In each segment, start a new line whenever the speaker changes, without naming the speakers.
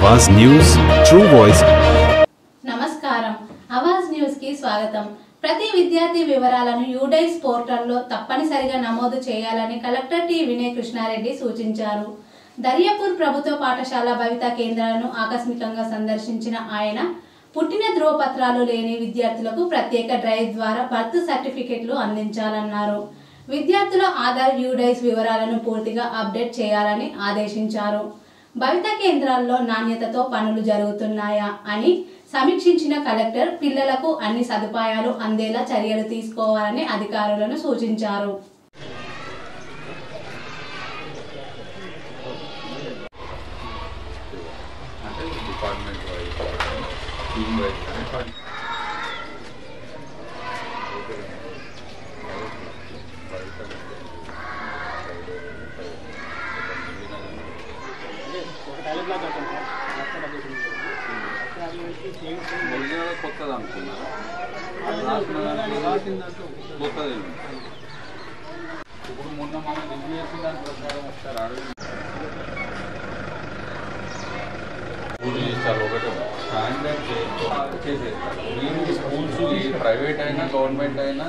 आवाज news true voice.
నమస్కారం Awaaz news కి స్వాగతం। ప్రతి విద్యార్థి వివరాలను యూడైస్ పోర్టల్లో తప్పనిసరిగా నమోదు చేయాలని కలెక్టర్ టి వినయ్ కృష్ణారెడ్డి సూచించారు। దర్యాపూర్ ప్రభుత్వ పాఠశాల భవిత కేంద్రాలను ఆకస్మికంగా సందర్శించిన ఆయన పుట్టిన ధ్రువపత్రాలు లేని విద్యార్థులకు ప్రత్యేక డ్రైవ్ ద్వారా బర్త్ సర్టిఫికెట్లు అందించాలన్నారు। విద్యార్థుల ఆధార్ యూడైస్ వివరాలను పూర్తిగా అప్డేట్ చేయాలని ఆదేశించారు। భవిత కేంద్రాల్లో నాణ్యతతో పనులు జరుగుతున్నాయా అని సమీక్షించిన కలెక్టర్ పిల్లలకు అన్ని సదుపాయాలు అందేలా చర్యలు తీసుకోవాలని అధికారులను సూచించారు।
కొత్తది అనుకున్నారా? ఇప్పుడు మొన్న మనం రివ్యూ చేసిన దాని ప్రకారం ఒకసారి అడగండి। చేస్తారు ఒకటి స్టాండర్డ్ చేసేస్తారు। మీరు స్కూల్స్ ప్రైవేట్ అయినా గవర్నమెంట్ అయినా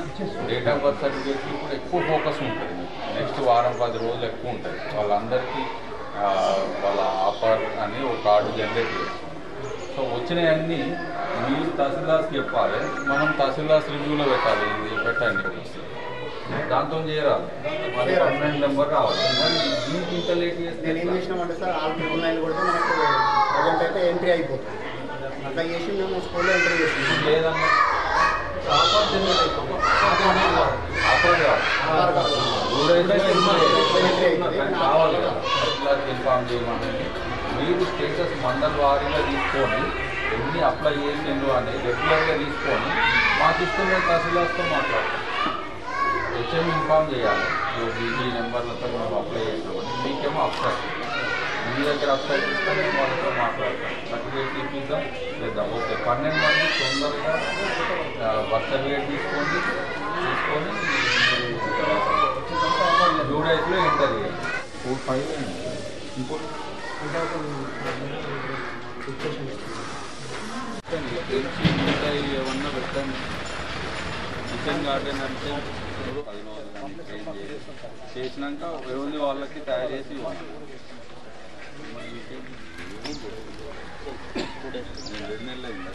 డేట్ ఆఫ్ బర్త్ సర్టిఫికేట్స్ ఇప్పుడు ఎక్కువ ఫోకస్ ఉంటుంది। నెక్స్ట్ వారం 10 రోజులు ఎక్కువ ఉంటుంది। వాళ్ళందరికీ వాళ్ళ ఆఫర్ అని ఒక కార్డు జనరేట్ చేస్తారు। సో వచ్చినవన్నీ మీరు తహసీల్దార్కి చెప్పాలి, మనం తహసీల్దార్స్ రివ్యూలో పెట్టాలి, ఇది పెట్టండి, దాంతో చేయరాదు, మరి పర్మనెంట్ నెంబర్ రావాలి। మరి దీనికి ఇంత లేట్ చేస్తే
ఏం చేసినామంటే సార్ ఆన్లైన్ కూడా మనకు ప్రజెంట్ అయితే ఎంట్రీ అయిపోతుంది। అట్లా చేసి మేము స్కూల్లో ఎంట్రీ చేసినాం।
లేదన్నా ఆఫర్ జనరేట్ అయిపోతుంది, ఆఫర్ కావాలి కదా, తహసీల్దార్కి ఇన్ఫార్మ్ చేయమని మీరు స్టేటస్ మండల్ వారీగా తీసుకొని ఎన్ని అప్లై చేసిండ్రు అనేది రెగ్యులర్గా తీసుకొని మాకు ఇస్తున్న తహసీల్దార్తో మాట్లాడతాం। హెచ్ఎం ఇన్ఫార్మ్ చేయాలి, ఈ నెంబర్లతో మేము అప్లై చేసినామని। మీకేమో అప్సైట్, మీ దగ్గర అప్సైట్ ఇస్తే మేము వాళ్ళతో మాట్లాడతాం, సర్టిఫికేట్ తీసుకుందాం చేద్దాం। ఓకే 12 మంది తొందరగా బర్త్ సర్టిఫికేట్ తీసుకొని యూడైస్లో ఎంటర్ చేయాలి। 4-5 ఇంకోటి ఏమన్నా పెట్టండి। కిచెన్ గార్డెన్ అంటే చేసినాక ఎవరి వాళ్ళకి తయారు చేసి ఇవ్వాలి। 2 నెలలు అయింది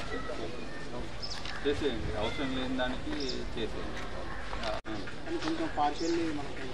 చేసేయండి, అవసరం లేని దానికి చేసేయండి।
కొంచెం పార్షియల్లీ మనకి